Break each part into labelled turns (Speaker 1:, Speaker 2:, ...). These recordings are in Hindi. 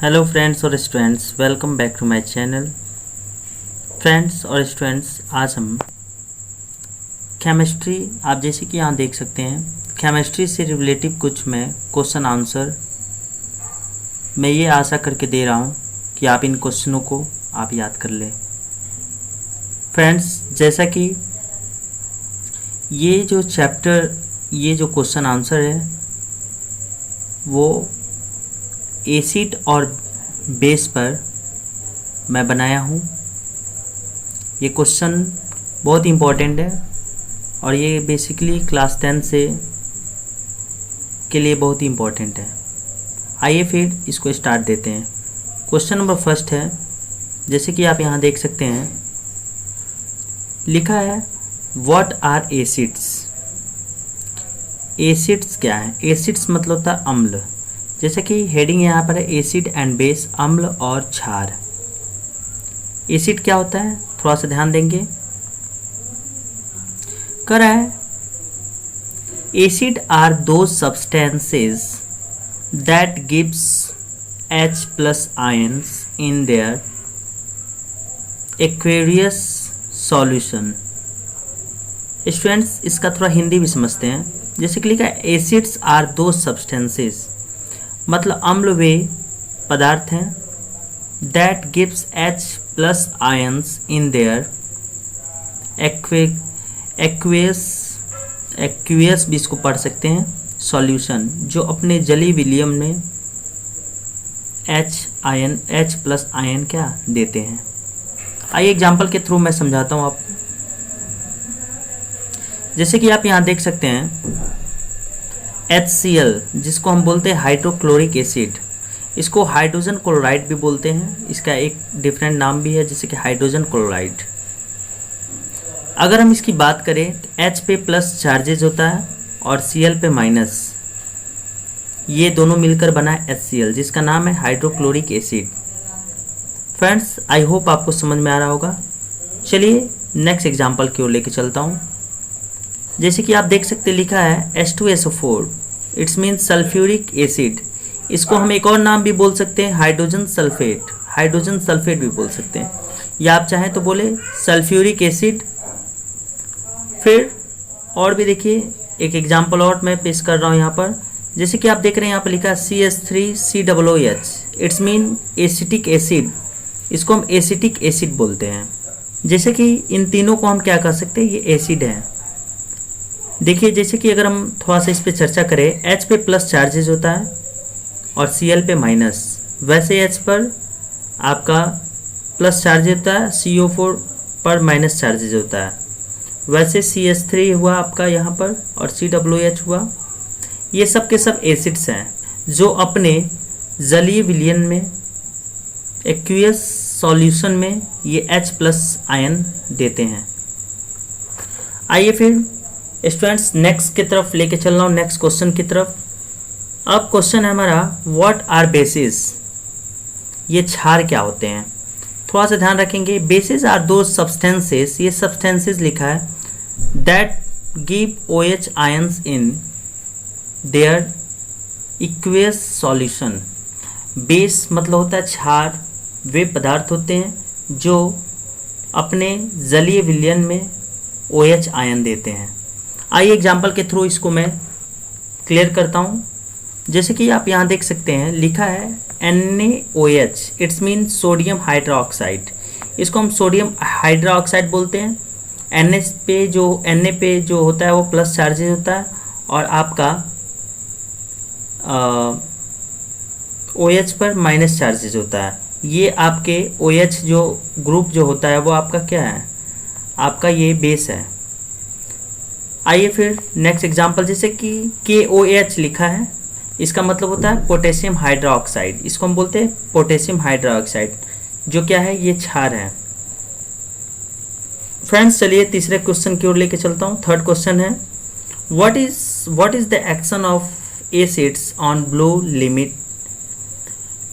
Speaker 1: हेलो फ्रेंड्स और students, welcome back to my channel. Friends और स्टूडेंट्स, आज हम केमिस्ट्री, आप जैसे कि यहाँ देख सकते हैं, केमिस्ट्री से रिलेटिव कुछ मैं क्वेश्चन आंसर मैं ये आशा करके दे रहा हूँ कि आप इन क्वेश्चनों को आप याद कर लें। फ्रेंड्स, जैसा कि ये जो क्वेश्चन आंसर है वो एसिड और बेस पर मैं बनाया हूँ। ये क्वेश्चन बहुत इम्पोर्टेंट है और ये बेसिकली क्लास 10 से के लिए बहुत ही इम्पोर्टेंट है। आइए फिर इसको स्टार्ट देते हैं। क्वेश्चन नंबर फर्स्ट है, जैसे कि आप यहाँ देख सकते हैं, लिखा है व्हाट आर एसिड्स। एसिड्स क्या है? एसिड्स मतलब होता है अम्ल। जैसे कि हेडिंग यहाँ पर है एसिड एंड बेस, अम्ल और क्षार। एसिड क्या होता है, थोड़ा सा ध्यान देंगे। कह रहा है एसिड आर दो substances that gives H plus ions in their aqueous solution। Students, इसका थोड़ा हिंदी भी समझते हैं। जैसे कि लिखा है एसिड्स आर दो सब्सटेंसेस, मतलब अम्ल वे पदार्थ हैं, that gives H plus ions in their aqueous भी इसको पढ़ सकते हैं, सॉल्यूशन, जो अपने जलीय विलयन में H प्लस आयन क्या देते हैं। आइए एग्जाम्पल के थ्रू मैं समझाता हूँ आपको। जैसे कि आप यहाँ देख सकते हैं HCl, जिसको हम बोलते हैं हाइड्रोक्लोरिक एसिड, इसको हाइड्रोजन क्लोराइड भी बोलते हैं। इसका एक डिफरेंट नाम भी है, जैसे कि हाइड्रोजन क्लोराइड। अगर हम इसकी बात करें तो H पे प्लस चार्जेज होता है और Cl पे माइनस, ये दोनों मिलकर बना है HCl, जिसका नाम है hydrochloric acid. Friends, I hope आपको समझ में आ रहा होगा। चलिए नेक्स्ट एग्जाम्पल की ओर लेके चलता हूँ। जैसे कि आप देख सकते, लिखा है H2SO4, it's mean sulphuric acid. इसको हम एक और नाम भी बोल सकते हैं, हाइड्रोजन सल्फेट भी बोल सकते हैं, या आप चाहें तो बोले सल्फ्यूरिक एसिड। फिर और भी देखिए, एक एग्जाम्पल और मैं पेश कर रहा हूँ यहाँ पर। जैसे कि आप देख रहे हैं यहाँ पर लिखा है CH3COOH, it's mean acetic acid. इसको हम एसिटिक एसिड बोलते हैं। जैसे कि इन तीनों को हम क्या कर सकते हैं, ये एसिड है। देखिए, जैसे कि अगर हम थोड़ा सा इस पे चर्चा करें, H पे प्लस चार्जेज होता है और Cl पे माइनस। वैसे H पर आपका प्लस चार्जेज होता है, CO4 पर माइनस चार्जेज होता है। वैसे CH3 हुआ आपका यहाँ पर और COOH हुआ। ये सब के सब एसिड्स हैं जो अपने जलीय विलयन में, एक्वियस सॉल्यूशन में ये H प्लस आयन देते हैं। आइए फिर स्टूडेंट्स नेक्स्ट की तरफ लेके चल रहा हूँ, नेक्स्ट क्वेश्चन की तरफ। अब क्वेश्चन है हमारा व्हाट आर बेसिस। ये क्षार क्या होते हैं, थोड़ा सा ध्यान रखेंगे। बेसिस आर दो सब्सटेंसेस, ये सब्सटेंसेस लिखा है, that give OH ions in their aqueous solution. Base मतलब होता है क्षार, वे पदार्थ होते हैं जो अपने जलीय विलयन में OH आयन देते हैं। आइए एग्जाम्पल के थ्रू इसको मैं क्लियर करता हूँ। जैसे कि आप यहाँ देख सकते हैं, लिखा है NaOH, it's mean sodium hydroxide. इसको हम सोडियम हाइड्रोक्साइड बोलते हैं। Na पे जो होता है वो प्लस चार्जेज होता है और आपका OH पर माइनस चार्जेज होता है। ये आपके OH जो ग्रुप जो होता है वो आपका क्या है, आपका ये बेस है। आइए फिर नेक्स्ट एग्जांपल, जैसे कि KOH लिखा है, इसका मतलब होता है पोटेशियम हाइड्रोक्साइड। इसको हम बोलते हैं पोटेशियम हाइड्रोक्साइड, जो क्या है, ये क्षार है। फ्रेंड्स, चलिए तीसरे क्वेश्चन की ओर लेके चलता हूँ। थर्ड क्वेश्चन है what is the action of acids on blue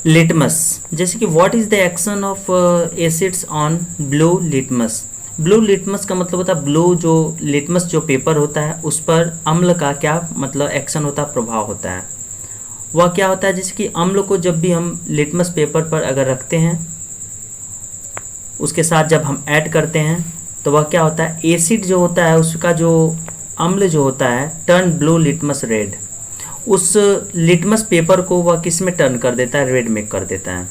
Speaker 1: litmus. जैसे कि what is the action of acids on blue litmus. Blue litmus का मतलब होता है, ब्लू जो लिटमस जो पेपर होता है उस पर अम्ल का क्या मतलब एक्शन होता है, प्रभाव होता है। वह क्या होता है, जैसे कि अम्ल को जब भी हम लिटमस पेपर पर अगर रखते हैं, उसके साथ जब हम ऐड करते हैं तो वह क्या होता है, एसिड जो होता है उसका जो अम्ल जो होता है टर्न ब्लू लिटमस रेड, उस लिटमस पेपर को वह किस में टर्न कर देता है, रेड में कर देता है।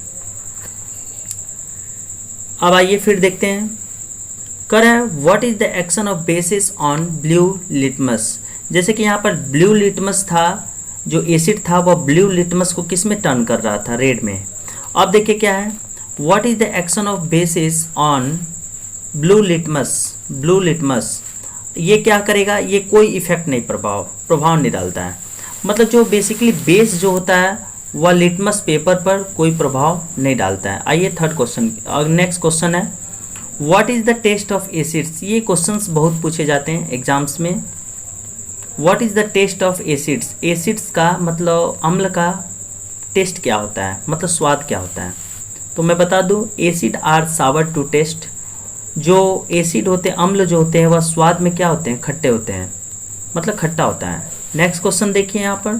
Speaker 1: अब आइए फिर देखते हैं, कर है what is the action of basis on blue litmus. जैसे कि यहाँ पर ब्लू लिटमस था, जो एसिड था वह ब्लू लिटमस को किस में टर्न कर रहा था, रेड में। अब देखिए क्या है, what is the action of basis on blue litmus. Blue litmus ये क्या करेगा, ये कोई इफेक्ट नहीं, प्रभाव नहीं डालता है। मतलब जो बेसिकली बेस जो होता है वह लिटमस पेपर पर कोई प्रभाव नहीं डालता है। आइए थर्ड क्वेश्चन, नेक्स्ट क्वेश्चन है what is the taste of acids. ये क्वेश्चंस बहुत पूछे जाते हैं एग्जाम्स में। What is the taste of acids, acids का मतलब अम्ल का टेस्ट क्या होता है, मतलब स्वाद क्या होता है। तो मैं बता दूं, acid are sour to taste. जो एसिड होते हैं, अम्ल जो होते हैं वह स्वाद में क्या होते हैं, खट्टे होते हैं, मतलब खट्टा होता है। नेक्स्ट क्वेश्चन देखिए यहाँ पर,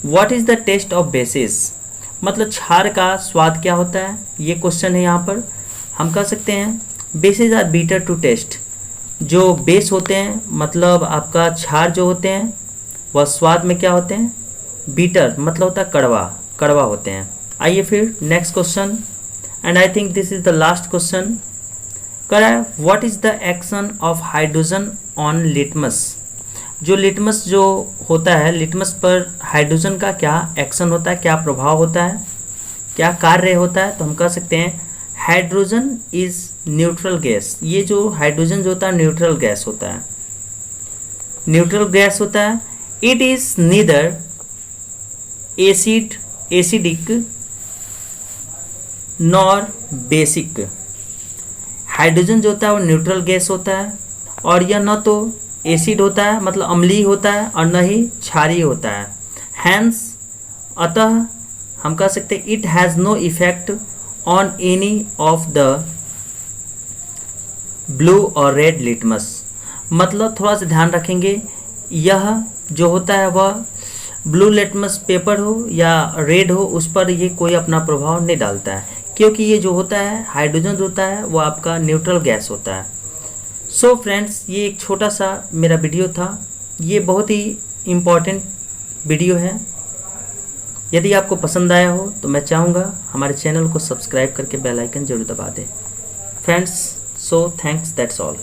Speaker 1: what is the taste of bases, मतलब क्षार का स्वाद क्या होता है, ये क्वेश्चन है। यहाँ पर हम कह सकते हैं bases are bitter to taste. जो बेस होते हैं मतलब आपका क्षार जो होते हैं वह स्वाद में क्या होते हैं, बीटर मतलब होता है कड़वा, कड़वा होते हैं। आइए फिर next question, and I think this is the last question. करा है what is the action of hydrogen on litmus. जो लिटमस जो होता है, लिटमस पर हाइड्रोजन का क्या एक्शन होता है, क्या प्रभाव होता है, क्या कार्य होता है। तो हम कह सकते हैं हाइड्रोजन इज न्यूट्रल गैस। ये जो हाइड्रोजन जो होता है न्यूट्रल गैस होता है, न्यूट्रल गैस होता है। It is neither acidic nor basic. Hydrogen जो होता है वो न्यूट्रल गैस होता है और यह न तो एसिड होता है मतलब अम्लीय होता है और न ही क्षारीय होता है। हैंस अतः हम कह सकते हैं it has no effect on any of the blue और रेड लिटमस। मतलब थोड़ा सा ध्यान रखेंगे, यह जो होता है वह ब्लू लिटमस पेपर हो या रेड हो उस पर ये कोई अपना प्रभाव नहीं डालता है, क्योंकि ये जो होता है हाइड्रोजन जो होता है वो आपका न्यूट्रल गैस होता है। सो फ्रेंड्स, ये एक छोटा सा मेरा वीडियो था, ये बहुत ही इम्पॉर्टेंट वीडियो है। यदि आपको पसंद आया हो तो मैं चाहूँगा हमारे चैनल को सब्सक्राइब करके बेल आइकन जरूर दबा दें friends. So thanks, that's all.